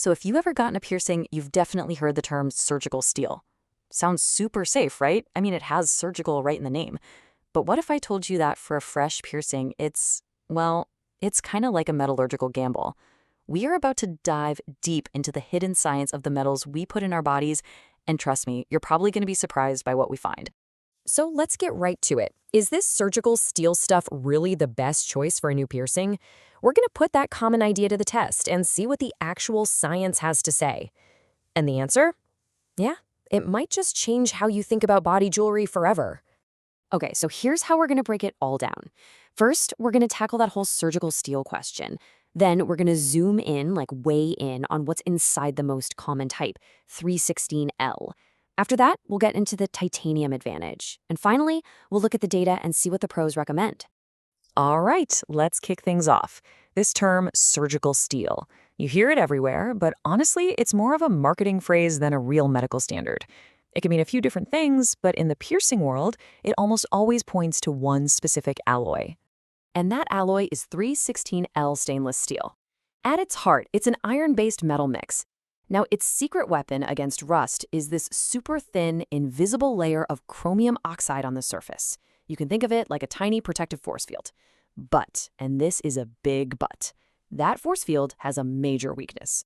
So if you ever gotten a piercing, you've definitely heard the term surgical steel. Sounds super safe, right? I mean, it has surgical right in the name. But what if I told you that for a fresh piercing, well, it's kind of like a metallurgical gamble. We are about to dive deep into the hidden science of the metals we put in our bodies, and trust me, you're probably going to be surprised by what we find. So let's get right to it. Is this surgical steel stuff really the best choice for a new piercing? We're going to put that common idea to the test and see what the actual science has to say. And the answer? Yeah, it might just change how you think about body jewelry forever. Okay, so here's how we're going to break it all down. First, we're going to tackle that whole surgical steel question. Then we're going to zoom in, like way in, on what's inside the most common type, 316L. After that, we'll get into the titanium advantage. And finally, we'll look at the data and see what the pros recommend. All right, let's kick things off. This term, surgical steel. You hear it everywhere, but honestly, it's more of a marketing phrase than a real medical standard. It can mean a few different things, but in the piercing world, it almost always points to one specific alloy. And that alloy is 316L stainless steel. At its heart, it's an iron-based metal mix. Now, its secret weapon against rust is this super thin, invisible layer of chromium oxide on the surface. You can think of it like a tiny protective force field. But, and this is a big but, that force field has a major weakness.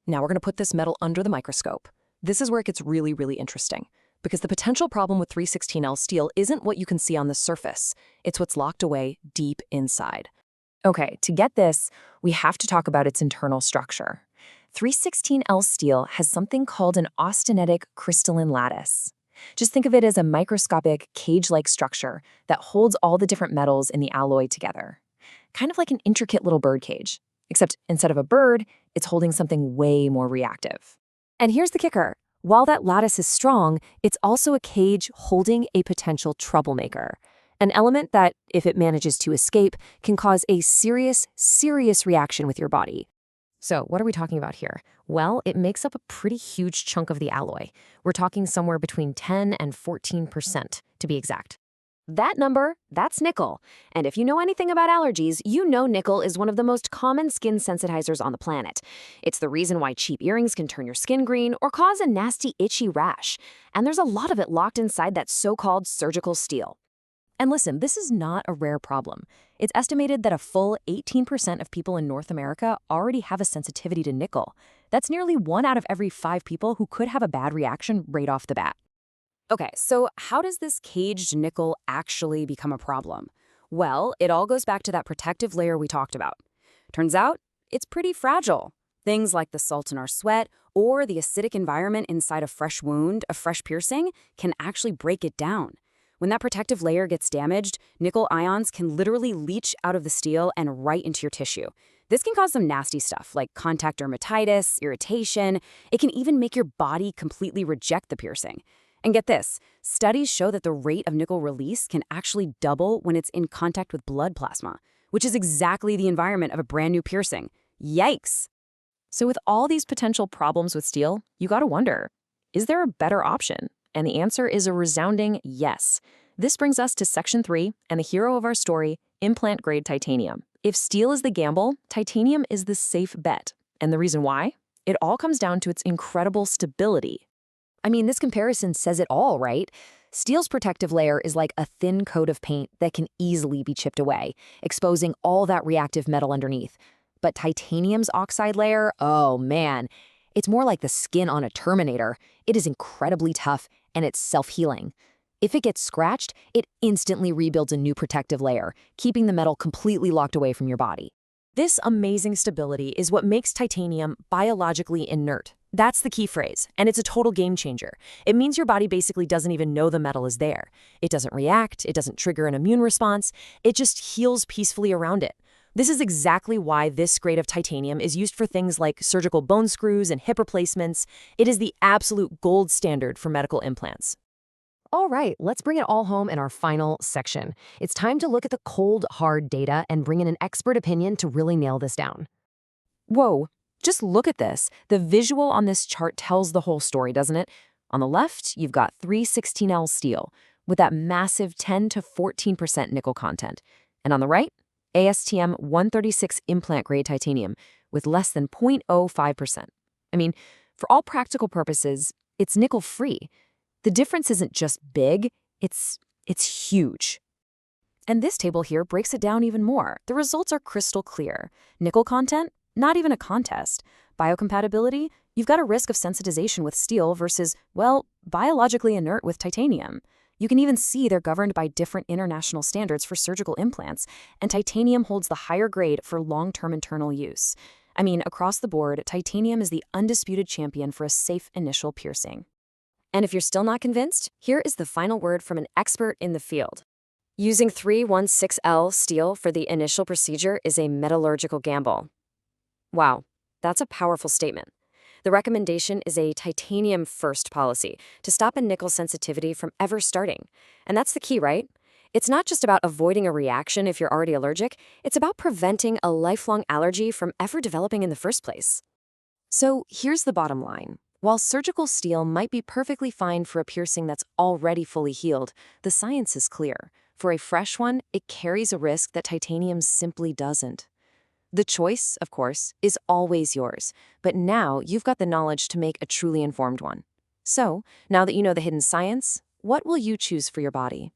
Now we're going to put this metal under the microscope. This is where it gets really, really interesting, because the potential problem with 316L steel isn't what you can see on the surface. It's what's locked away deep inside. Okay, to get this, we have to talk about its internal structure. 316L steel has something called an austenitic crystalline lattice. Just think of it as a microscopic, cage-like structure that holds all the different metals in the alloy together. Kind of like an intricate little bird cage, except instead of a bird, it's holding something way more reactive. And here's the kicker. While that lattice is strong, it's also a cage holding a potential troublemaker. An element that, if it manages to escape, can cause a serious, serious reaction with your body. So what are we talking about here? Well, it makes up a pretty huge chunk of the alloy. We're talking somewhere between 10 and 14%, to be exact. That number, that's nickel. And if you know anything about allergies, you know nickel is one of the most common skin sensitizers on the planet. It's the reason why cheap earrings can turn your skin green or cause a nasty, itchy rash. And there's a lot of it locked inside that so-called surgical steel. And listen, this is not a rare problem. It's estimated that a full 18% of people in North America already have a sensitivity to nickel. That's nearly 1 out of every 5 people who could have a bad reaction right off the bat. Okay, so how does this caged nickel actually become a problem? Well, it all goes back to that protective layer we talked about. Turns out, it's pretty fragile. Things like the salt in our sweat or the acidic environment inside a fresh wound, a fresh piercing, can actually break it down. When that protective layer gets damaged, nickel ions can literally leach out of the steel and right into your tissue. This can cause some nasty stuff like contact dermatitis, irritation. It can even make your body completely reject the piercing. And get this, studies show that the rate of nickel release can actually double when it's in contact with blood plasma, which is exactly the environment of a brand new piercing. Yikes! So with all these potential problems with steel, you gotta wonder, is there a better option? And the answer is a resounding yes. This brings us to Section 3 and the hero of our story, implant-grade titanium. If steel is the gamble, titanium is the safe bet. And the reason why? It all comes down to its incredible stability. I mean, this comparison says it all, right? Steel's protective layer is like a thin coat of paint that can easily be chipped away, exposing all that reactive metal underneath. But titanium's oxide layer, oh man, it's more like the skin on a Terminator. It is incredibly tough, and it's self-healing. If it gets scratched, it instantly rebuilds a new protective layer, keeping the metal completely locked away from your body. This amazing stability is what makes titanium biologically inert. That's the key phrase, and it's a total game changer. It means your body basically doesn't even know the metal is there. It doesn't react, it doesn't trigger an immune response, it just heals peacefully around it. This is exactly why this grade of titanium is used for things like surgical bone screws and hip replacements. It is the absolute gold standard for medical implants. All right, let's bring it all home in our final section. It's time to look at the cold, hard data and bring in an expert opinion to really nail this down. Whoa, just look at this. The visual on this chart tells the whole story, doesn't it? On the left, you've got 316L steel with that massive 10 to 14% nickel content. And on the right, ASTM F136 implant-grade titanium with less than 0.05%. I mean, for all practical purposes, it's nickel-free. The difference isn't just big, it's huge. And this table here breaks it down even more. The results are crystal clear. Nickel content? Not even a contest. Biocompatibility? You've got a risk of sensitization with steel versus, well, biologically inert with titanium. You can even see they're governed by different international standards for surgical implants, and titanium holds the higher grade for long-term internal use. I mean, across the board, titanium is the undisputed champion for a safe initial piercing. And if you're still not convinced, here is the final word from an expert in the field. Using 316L steel for the initial procedure is a metallurgical gamble. Wow, that's a powerful statement. The recommendation is a titanium-first policy to stop a nickel sensitivity from ever starting. And that's the key, right? It's not just about avoiding a reaction if you're already allergic, it's about preventing a lifelong allergy from ever developing in the first place. So here's the bottom line. While surgical steel might be perfectly fine for a piercing that's already fully healed, the science is clear. For a fresh one, it carries a risk that titanium simply doesn't. The choice, of course, is always yours, but now you've got the knowledge to make a truly informed one. So, now that you know the hidden science, what will you choose for your body?